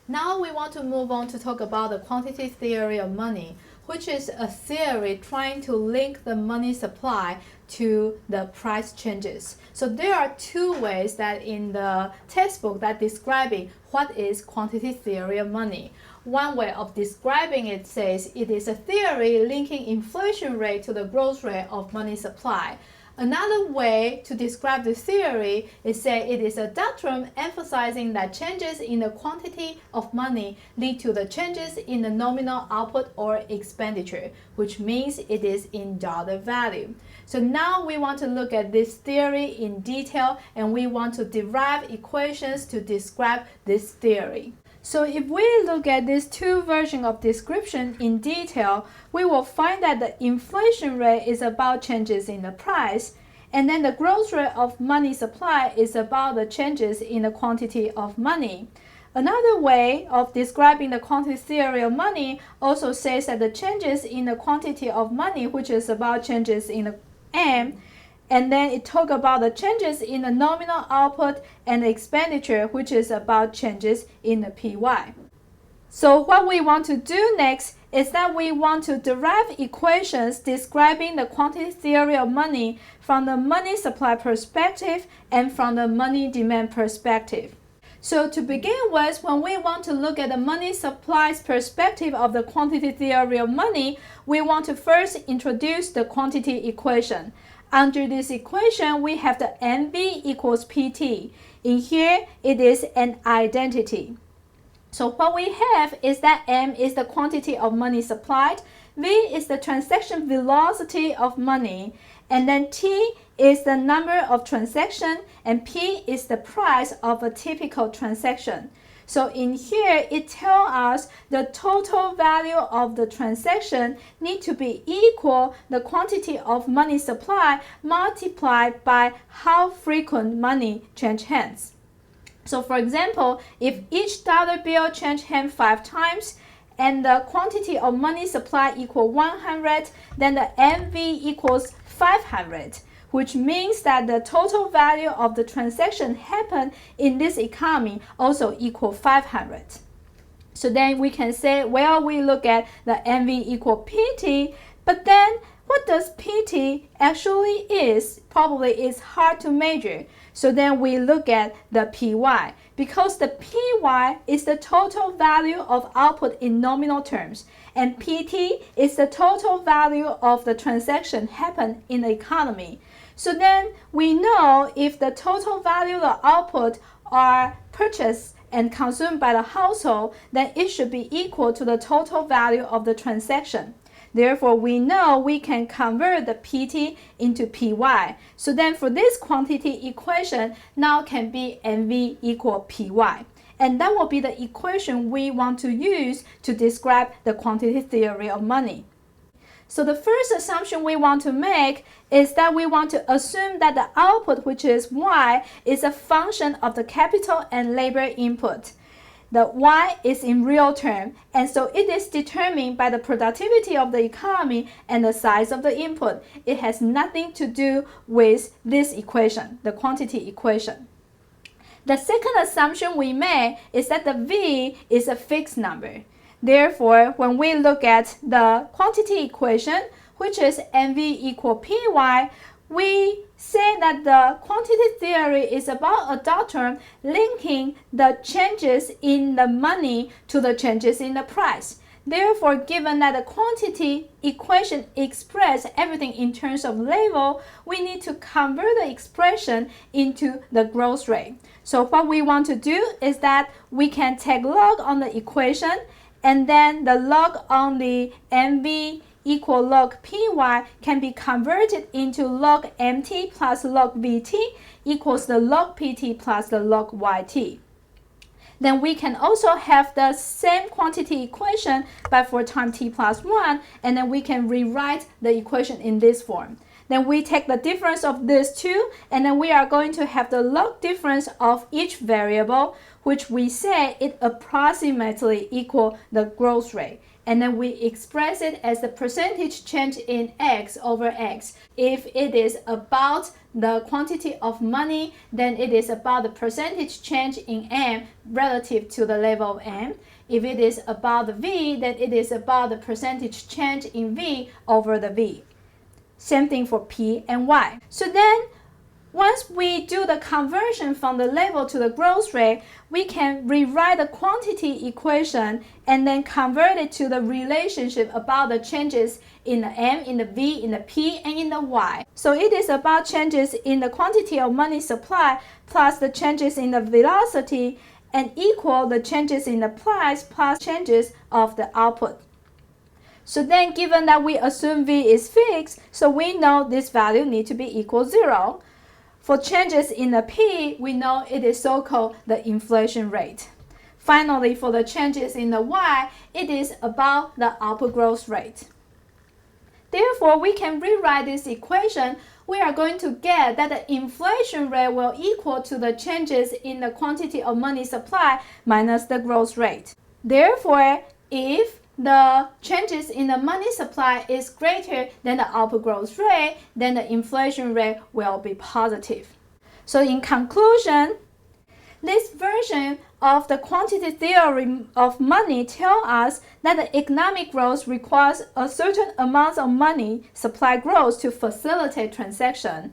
Now we want to move on to talk about the quantity theory of money, which is a theory trying to link the money supply to the price changes. So there are two ways that in the textbook that describing what is quantity theory of money. One way of describing it says it is a theory linking inflation rate to the growth rate of money supply. Another way to describe the theory is say it is a doctrine emphasizing that changes in the quantity of money lead to the changes in the nominal output or expenditure, which means it is in dollar value. So now we want to look at this theory in detail, and we want to derive equations to describe this theory. So if we look at these two versions of description in detail, we will find that the inflation rate is about changes in the price, and then the growth rate of money supply is about the changes in the quantity of money. Another way of describing the quantity theory of money also says that the changes in the quantity of money, which is about changes in the M, and then it talks about the changes in the nominal output and the expenditure, which is about changes in the PY. So what we want to do next is that we want to derive equations describing the quantity theory of money from the money supply perspective and from the money demand perspective. So to begin with, when we want to look at the money supply perspective of the quantity theory of money, we want to first introduce the quantity equation. Under this equation, we have the MV equals PT. In here, it is an identity. So what we have is that M is the quantity of money supplied, V is the transaction velocity of money, and then T is the number of transactions, and P is the price of a typical transaction. So in here, it tells us the total value of the transaction need to be equal the quantity of money supply multiplied by how frequent money change hands. So for example, if each dollar bill change hands 5 times, and the quantity of money supply equal 100, then the MV equals 500. Which means that the total value of the transaction happened in this economy also equal 500. So then we can say, well, we look at the MV equal PT, but then what does PT actually is? Probably is hard to measure. So then we look at the PY, because the PY is the total value of output in nominal terms, and PT is the total value of the transaction happened in the economy. So then we know if the total value of output are purchased and consumed by the household, then it should be equal to the total value of the transaction. Therefore, we know we can convert the PT into PY. So then for this quantity equation, now can be MV equal PY. And that will be the equation we want to use to describe the quantity theory of money. So the first assumption we want to make is that we want to assume that the output, which is Y, is a function of the capital and labor input. The Y is in real term, and so it is determined by the productivity of the economy and the size of the input. It has nothing to do with this equation, the quantity equation. The second assumption we made is that the V is a fixed number. Therefore, when we look at the quantity equation, which is MV equal PY, we say that the quantity theory is about a doctrine linking the changes in the money to the changes in the price. Therefore, given that the quantity equation expresses everything in terms of level, we need to convert the expression into the growth rate. So what we want to do is that we can take log on the equation, and then the log on the MV equal log PY can be converted into log MT plus log VT equals the log PT plus the log YT. Then we can also have the same quantity equation but for time t plus 1, and then we can rewrite the equation in this form. Then we take the difference of these two, and then we are going to have the log difference of each variable, which we say it approximately equal the growth rate. and then we express it as the percentage change in X over X. If it is about the quantity of money, then it is about the percentage change in M relative to the level of M. If it is about the V, then it is about the percentage change in V over the V. Same thing for P and Y. So then, once we do the conversion from the level to the growth rate, we can rewrite the quantity equation and then convert it to the relationship about the changes in the M, in the V, in the P, and in the Y. So it is about changes in the quantity of money supply plus the changes in the velocity and equal the changes in the price plus changes of the output. So then, given that we assume V is fixed, so we know this value needs to be equal 0. For changes in the P, we know it is so-called the inflation rate. Finally, for the changes in the Y, it is about the output growth rate. Therefore, we can rewrite this equation. We are going to get that the inflation rate will equal to the changes in the quantity of money supply minus the growth rate. Therefore, if the changes in the money supply is greater than the output growth rate, then the inflation rate will be positive. So in conclusion, this version of the quantity theory of money tells us that the economic growth requires a certain amount of money supply growth to facilitate transaction.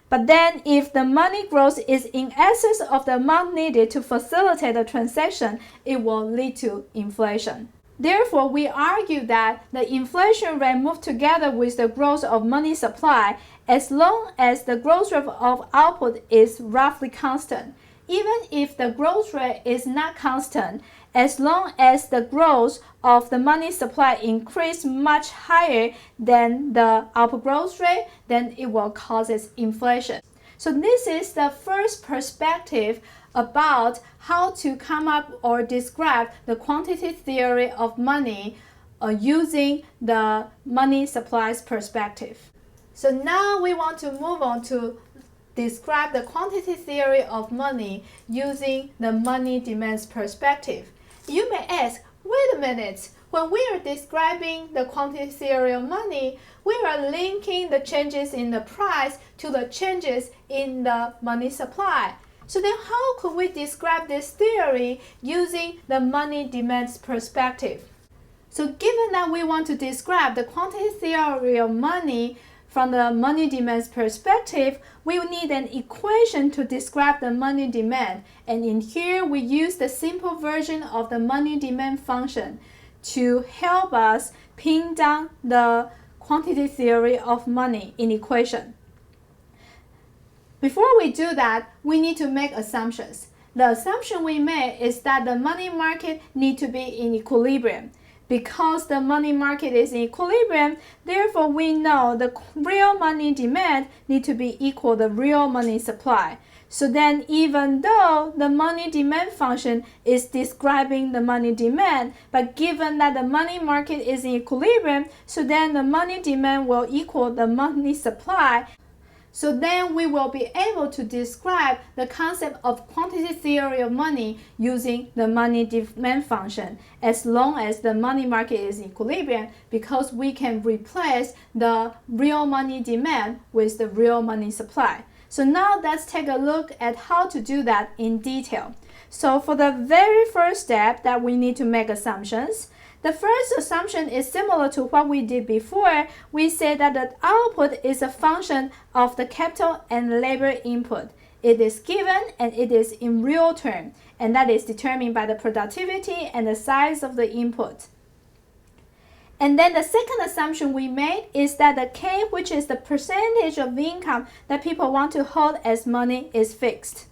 But then if the money growth is in excess of the amount needed to facilitate the transaction, it will lead to inflation. Therefore, we argue that the inflation rate moves together with the growth of money supply as long as the growth rate of output is roughly constant. Even if the growth rate is not constant, as long as the growth of the money supply increases much higher than the output growth rate, then it will cause inflation. So this is the first perspective about how to come up or describe the quantity theory of money using the money supplies perspective. So now we want to move on to describe the quantity theory of money using the money demands perspective. You may ask, wait a minute, when we are describing the quantity theory of money, we are linking the changes in the price to the changes in the money supply. So then how could we describe this theory using the money demands perspective? So given that we want to describe the quantity theory of money from the money demands perspective, we will need an equation to describe the money demand. And in here, we use the simple version of the money demand function to help us pin down the quantity theory of money in equation. Before we do that, we need to make assumptions. The assumption we made is that the money market needs to be in equilibrium. Because the money market is in equilibrium, therefore we know the real money demand needs to be equal to the real money supply. So then even though the money demand function is describing the money demand, but given that the money market is in equilibrium, so then the money demand will equal the money supply. So then we will be able to describe the concept of quantity theory of money using the money demand function as long as the money market is in equilibrium, because we can replace the real money demand with the real money supply. So now let's take a look at how to do that in detail. So for the very first step that we need to make assumptions. The first assumption is similar to what we did before. We said that the output is a function of the capital and labor input. It is given and it is in real term, and that is determined by the productivity and the size of the input. And then the second assumption we made is that the K, which is the percentage of income that people want to hold as money, is fixed.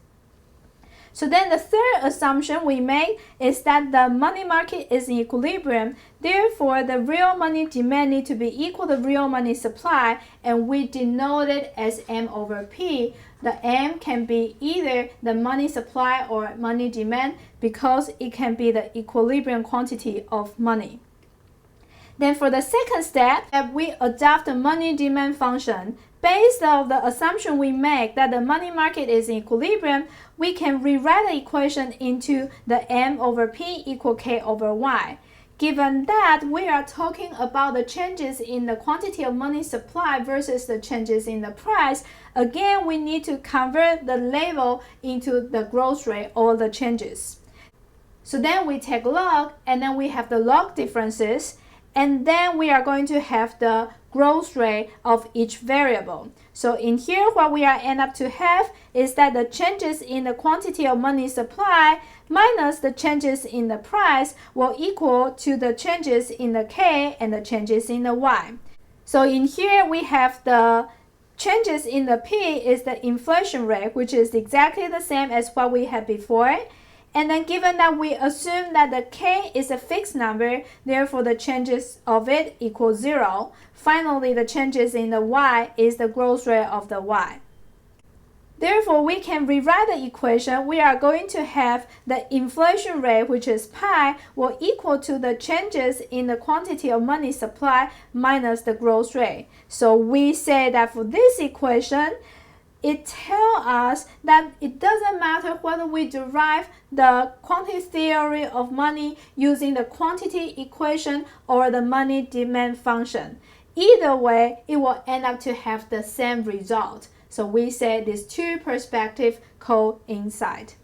So then the third assumption we make is that the money market is in equilibrium. Therefore, the real money demand needs to be equal to real money supply, and we denote it as M over P. The M can be either the money supply or money demand because it can be the equilibrium quantity of money. Then for the second step, we adopt the money demand function. Based on the assumption we make that the money market is in equilibrium, we can rewrite the equation into the M over P equal K over Y. given that we are talking about the changes in the quantity of money supply versus the changes in the price, again, we need to convert the label into the growth rate or the changes. So then we take log, and then we have the log differences, and then we are going to have the growth rate of each variable. So in here, what we are end up to have is that the changes in the quantity of money supply minus the changes in the price will equal to the changes in the K and the changes in the Y. So in here, we have the changes in the P is the inflation rate, which is exactly the same as what we had before. And then given that we assume that the K is a fixed number, therefore the changes of it equals 0. Finally, the changes in the Y is the growth rate of the Y. Therefore, we can rewrite the equation. We are going to have the inflation rate, which is pi, will equal to the changes in the quantity of money supply minus the growth rate. So we say that for this equation, it tells us that it doesn't matter whether we derive the quantity theory of money using the quantity equation or the money demand function. Either way, it will end up to have the same result. So we say these two perspectives coincide.